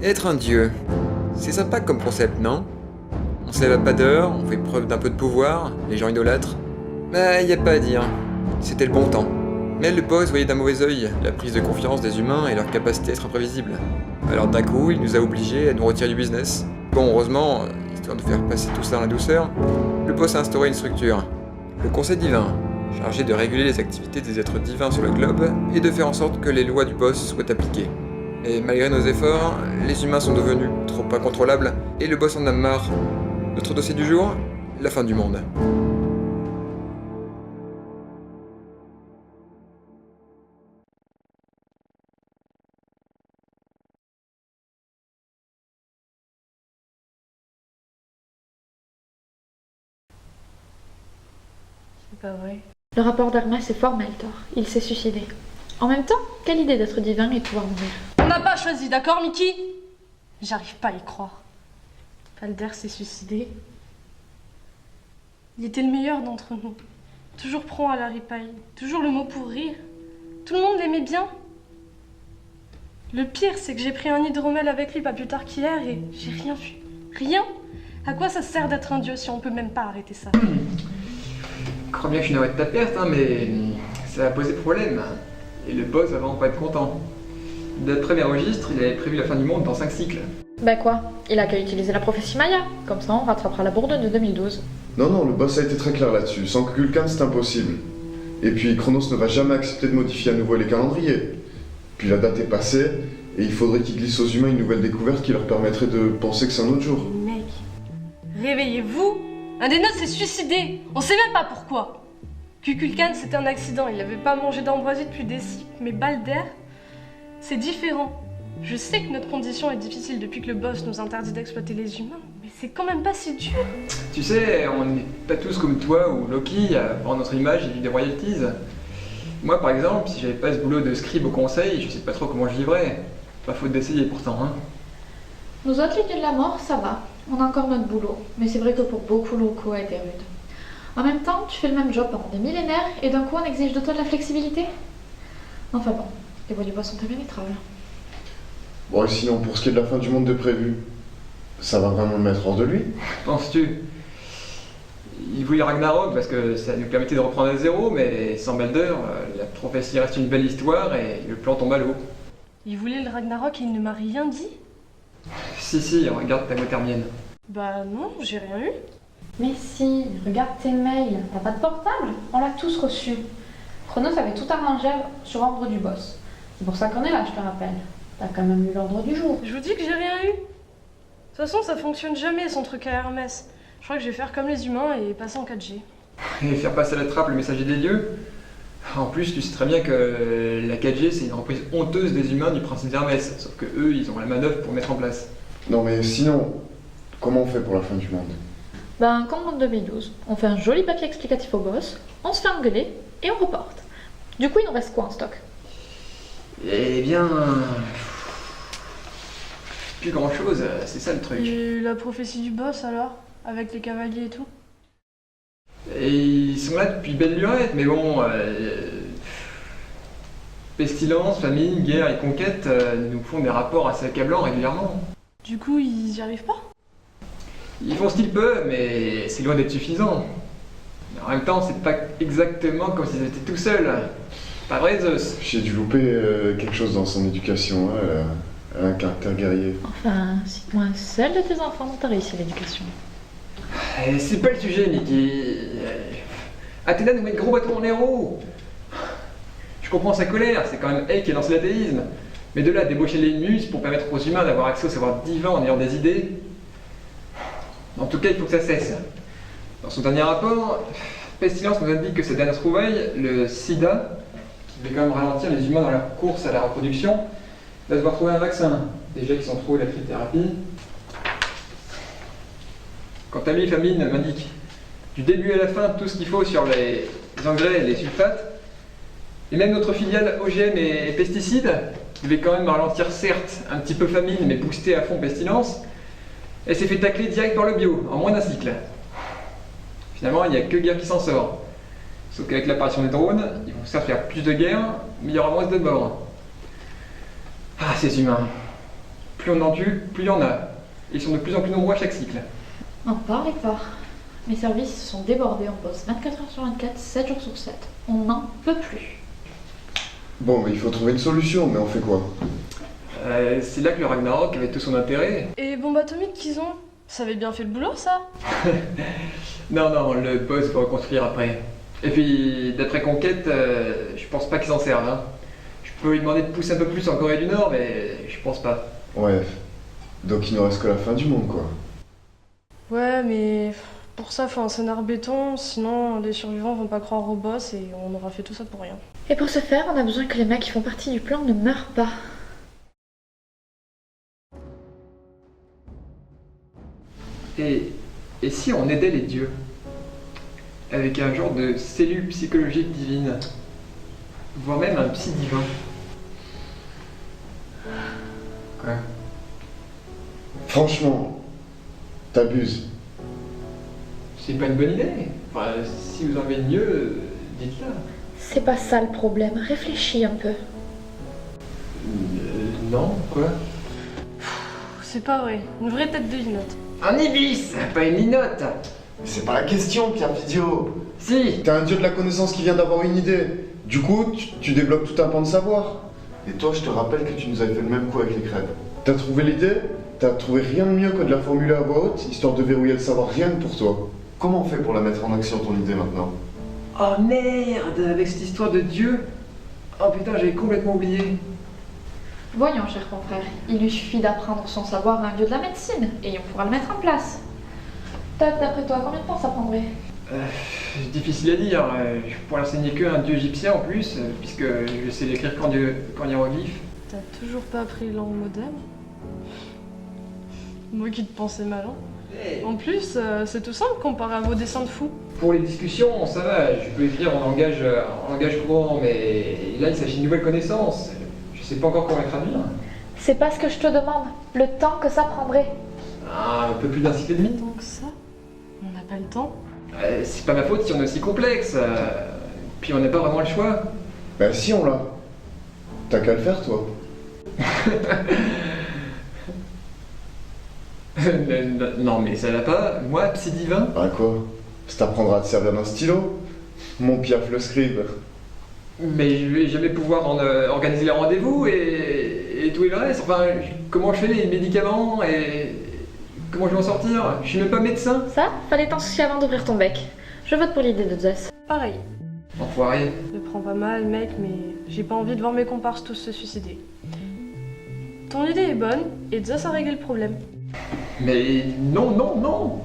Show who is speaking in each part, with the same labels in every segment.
Speaker 1: Être un dieu, c'est sympa comme concept, non? On se lève à pas d'heure, on fait preuve d'un peu de pouvoir, les gens idolâtrent. Bah, y a pas à dire. C'était le bon temps. Mais le boss voyait d'un mauvais œil la prise de confiance des humains et leur capacité à être imprévisible. Alors d'un coup, il nous a obligés à nous retirer du business. Bon, heureusement, histoire de faire passer tout ça dans la douceur, le boss a instauré une structure. Le Conseil divin, chargé de réguler les activités des êtres divins sur le globe et de faire en sorte que les lois du boss soient appliquées. Et malgré nos efforts, les humains sont devenus trop incontrôlables et le boss en a marre. Notre dossier du jour, la fin du monde.
Speaker 2: C'est pas vrai.
Speaker 3: Le rapport d'Hermès est fort Meltor. Il s'est suicidé. En même temps, quelle idée d'être divin et de pouvoir mourir.
Speaker 2: On n'a pas choisi, d'accord, Mickey? J'arrive pas à y croire. Balder s'est suicidé. Il était le meilleur d'entre nous. Toujours prompt à la ripaille. Toujours le mot pour rire. Tout le monde l'aimait bien. Le pire, c'est que j'ai pris un hydromel avec lui pas plus tard qu'hier et j'ai rien vu. Rien? À quoi ça sert d'être un dieu si on peut même pas arrêter ça?
Speaker 1: Je crois bien que je suis navré de ta perte, mais ça a posé problème. Et le boss va vraiment pas être content. D'après mes registres, il avait prévu la fin du monde dans 5 cycles.
Speaker 3: Bah quoi? Il a qu'à utiliser la prophétie Maya. Comme ça, on rattrapera la bourde de 2012.
Speaker 4: Non, le boss a été très clair là-dessus. Sans Kukulkan, c'est impossible. Et puis, Chronos ne va jamais accepter de modifier à nouveau les calendriers. Puis la date est passée, et il faudrait qu'il glisse aux humains une nouvelle découverte qui leur permettrait de penser que c'est un autre jour.
Speaker 2: Mec, réveillez-vous! Un des nôtres s'est suicidé! On sait même pas pourquoi! Kukulkan, c'était un accident, il n'avait pas mangé d'ambroisie depuis des cycles, mais Balder, c'est différent. Je sais que notre condition est difficile depuis que le boss nous interdit d'exploiter les humains, mais c'est quand même pas si dur.
Speaker 1: Tu sais, on n'est pas tous comme toi ou Loki à voir notre image et vivre des royalties. Moi, par exemple, si j'avais pas ce boulot de scribe au conseil, je sais pas trop comment je vivrais. Pas faute d'essayer pourtant, hein.
Speaker 3: Nous autres, les dieux de la mort, ça va. On a encore notre boulot. Mais c'est vrai que pour beaucoup, le coup a été rude. En même temps, tu fais le même job pendant des millénaires et d'un coup, on exige de toi de la flexibilité. Enfin bon, les voix du bois sont impénétrables.
Speaker 4: Bon, et sinon, pour ce qui est de la fin du monde de prévu, ça va vraiment le mettre hors de lui?
Speaker 1: Penses-tu? Il voulait Ragnarok parce que ça nous permettait de reprendre à zéro, mais sans Balder, la prophétie reste une belle histoire et le plan tombe à l'eau.
Speaker 2: Il voulait le Ragnarok et il ne m'a rien dit?
Speaker 1: Si, regarde ta termienne.
Speaker 2: Bah non, j'ai rien eu.
Speaker 3: Mais si, regarde tes mails. T'as pas de portable? On l'a tous reçu. Chronos avait tout arrangé sur ordre du boss. C'est pour ça qu'on est là, je te rappelle. T'as quand même eu l'ordre du jour.
Speaker 2: Je vous dis que j'ai rien eu. De toute façon, ça fonctionne jamais son truc à Hermès. Je crois que je vais faire comme les humains et passer en 4G.
Speaker 1: Et faire passer à la trappe le messager des dieux? En plus, tu sais très bien que la 4G, c'est une reprise honteuse des humains du principe d'Hermès, sauf que eux, ils ont la manœuvre pour mettre en place.
Speaker 4: Non, mais sinon, comment on fait pour la fin du monde?
Speaker 3: Ben, comme en 2012, on fait un joli papier explicatif au boss, on se fait engueuler et on reporte. Du coup, il nous reste quoi en stock?
Speaker 1: Eh bien... plus grand chose, c'est ça le truc.
Speaker 2: Et la prophétie du boss alors? Avec les cavaliers et tout?
Speaker 1: Et ils sont là depuis belle lurette, mais bon... pestilence, famine, guerre et conquête nous font des rapports assez accablants régulièrement.
Speaker 2: Du coup, ils y arrivent pas?
Speaker 1: Ils font ce qu'ils peuvent, mais c'est loin d'être suffisant. Mais en même temps, c'est pas exactement comme s'ils étaient tout seuls. Pas vrai, Zeus?
Speaker 4: J'ai dû louper quelque chose dans son éducation, hein. Elle a un caractère guerrier.
Speaker 3: Enfin, cite-moi un seul de tes enfants dont t'as réussi l'éducation.
Speaker 1: C'est pas le sujet, Mickey. Athéna nous met de gros bâtons dans les roues. Je comprends sa colère, c'est quand même elle qui a lancé l'athéisme. Mais de là à débaucher les muses pour permettre aux humains d'avoir accès au savoir divin en ayant des idées... En tout cas, il faut que ça cesse. Dans son dernier rapport, Pestilence nous indique que cette dernière trouvaille, le sida, qui devait quand même ralentir les humains dans leur course à la reproduction, va devoir trouver un vaccin. Déjà qu'ils ont trouvé la cryothérapie. Quant à lui, Famine m'indique du début à la fin tout ce qu'il faut sur les engrais et les sulfates. Et même notre filiale OGM et pesticides, qui devait quand même ralentir certes un petit peu Famine, mais booster à fond Pestilence, elle s'est fait tacler direct par le bio, en moins d'un cycle. Finalement, il n'y a que guerre qui s'en sort. Sauf qu'avec l'apparition des drones, ils vont certes faire plus de guerre, mais il y aura moins de morts. Ah, ces humains.
Speaker 5: plus on en tue, plus il y en a. Ils sont de plus en plus nombreux à chaque cycle.
Speaker 3: N'en parlez pas. Mes services sont débordés, on bosse 24 heures sur 24, 7 jours sur 7. On n'en peut plus.
Speaker 4: Bon, mais il faut trouver une solution, mais on fait quoi?
Speaker 5: C'est là que le Ragnarok avait tout son intérêt.
Speaker 2: Et bombe atomique qu'ils ont, ça avait bien fait le boulot, ça?
Speaker 5: Non, le poste va reconstruire après. Et puis, d'après Conquête, je pense pas qu'ils s'en servent. Hein. Je peux lui demander de pousser un peu plus en Corée du Nord, mais je pense pas.
Speaker 4: Ouais. Donc il nous reste que la fin du monde, quoi.
Speaker 2: Ouais, mais pour ça, faut un scénar béton, sinon les survivants vont pas croire au boss et on aura fait tout ça pour rien.
Speaker 3: Et pour ce faire, on a besoin que les mecs qui font partie du plan ne meurent pas.
Speaker 5: Et si on aidait les dieux? Avec un genre de cellule psychologique divine. Voire même un psy divin. Quoi?
Speaker 4: Franchement, t'abuses.
Speaker 5: C'est pas une bonne idée. Enfin, si vous en avez mieux, dites-le.
Speaker 3: C'est pas ça le problème, réfléchis un peu.
Speaker 5: Non, quoi?
Speaker 2: C'est pas vrai, une vraie tête de linotte.
Speaker 5: Un ibis, pas une linotte.
Speaker 4: Mais c'est pas la question, Pierre Vidéo.
Speaker 5: Si.
Speaker 4: T'es un dieu de la connaissance qui vient d'avoir une idée. Du coup, tu débloques tout un pan de savoir. Et toi, je te rappelle que tu nous avais fait le même coup avec les crêpes. T'as trouvé l'idée? T'as trouvé rien de mieux que de la formuler à voix haute, histoire de verrouiller le savoir, rien que pour toi. Comment on fait pour la mettre en action, ton idée, maintenant?
Speaker 5: Oh merde, avec cette histoire de dieu. Oh putain, j'avais complètement oublié.
Speaker 3: Voyons, cher confrère, il lui suffit d'apprendre son savoir à un dieu de la médecine, et on pourra le mettre en place. Todd, d'après toi, combien de temps ça prendrait?
Speaker 5: Difficile à dire. Je pourrais enseigner qu'un dieu égyptien en plus, puisque je sais l'écrire qu'en hiéroglyphe.
Speaker 2: T'as toujours pas appris la langue moderne? Moi qui te pensais malin. En plus, c'est tout simple comparé à vos dessins de fous.
Speaker 5: Pour les discussions, ça va, je peux écrire en langage courant, mais là il s'agit de nouvelles connaissances. Je sais pas encore comment les traduire.
Speaker 3: C'est pas ce que je te demande, le temps que ça prendrait.
Speaker 5: Ah, un peu plus d'un cycle et demi.
Speaker 2: Tant que ça, on n'a pas le temps.
Speaker 5: C'est pas ma faute si on est aussi complexe. Puis on n'a pas vraiment le choix.
Speaker 4: Bah si, on l'a. T'as qu'à le faire, toi.
Speaker 5: Non mais ça va pas, moi, psy divin.
Speaker 4: Bah quoi? Ça t'apprendra à te servir d'un stylo. Mon Piaf le scribe.
Speaker 5: Mais je vais jamais pouvoir organiser les rendez-vous et tout le reste. Enfin, comment je fais les médicaments et comment je vais m'en sortir? Je suis même pas médecin.
Speaker 3: Ça, fallait t'en soucier avant d'ouvrir ton bec. Je vote pour l'idée de Zeus.
Speaker 2: Pareil.
Speaker 5: Enfoiré.
Speaker 2: Je le prends pas mal, mec, mais j'ai pas envie de voir mes comparses tous se suicider. Ton idée est bonne, et Zeus a réglé le problème.
Speaker 5: Mais non.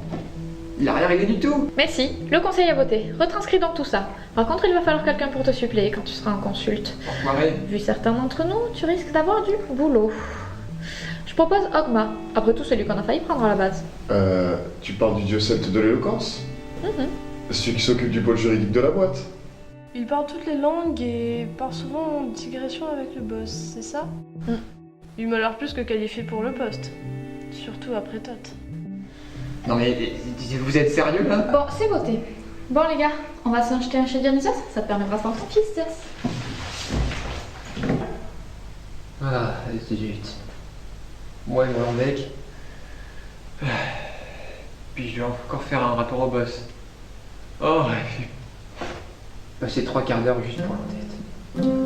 Speaker 5: Il a rien réglé du tout.
Speaker 3: Mais si, le conseil a voté. Retranscris donc tout ça. Par contre, il va falloir quelqu'un pour te suppléer quand tu seras en consulte.
Speaker 5: Enfoiré.
Speaker 3: Vu certains d'entre nous, tu risques d'avoir du boulot. Je propose Ogma. Après tout, c'est lui qu'on a failli prendre à la base.
Speaker 4: Tu parles du dieu celte de l'éloquence?
Speaker 3: Mhm.
Speaker 4: Celui qui s'occupe du pôle juridique de la boîte.
Speaker 2: Il parle toutes les langues et part souvent en digression avec le boss, c'est ça? Il m'a l'air plus que qualifié pour le poste. Surtout après Tot.
Speaker 5: Non mais vous êtes sérieux là?
Speaker 3: Bon, c'est voté. Bon les gars, on va s'en jeter un chez Dionysos, ça te permettra de voir ton fils, Zeus.
Speaker 5: Ah, zut. Moi et mon mec. Puis je vais encore faire un rapport au boss. Oh, j'ai passé 3 quarts d'heure juste pour la tête.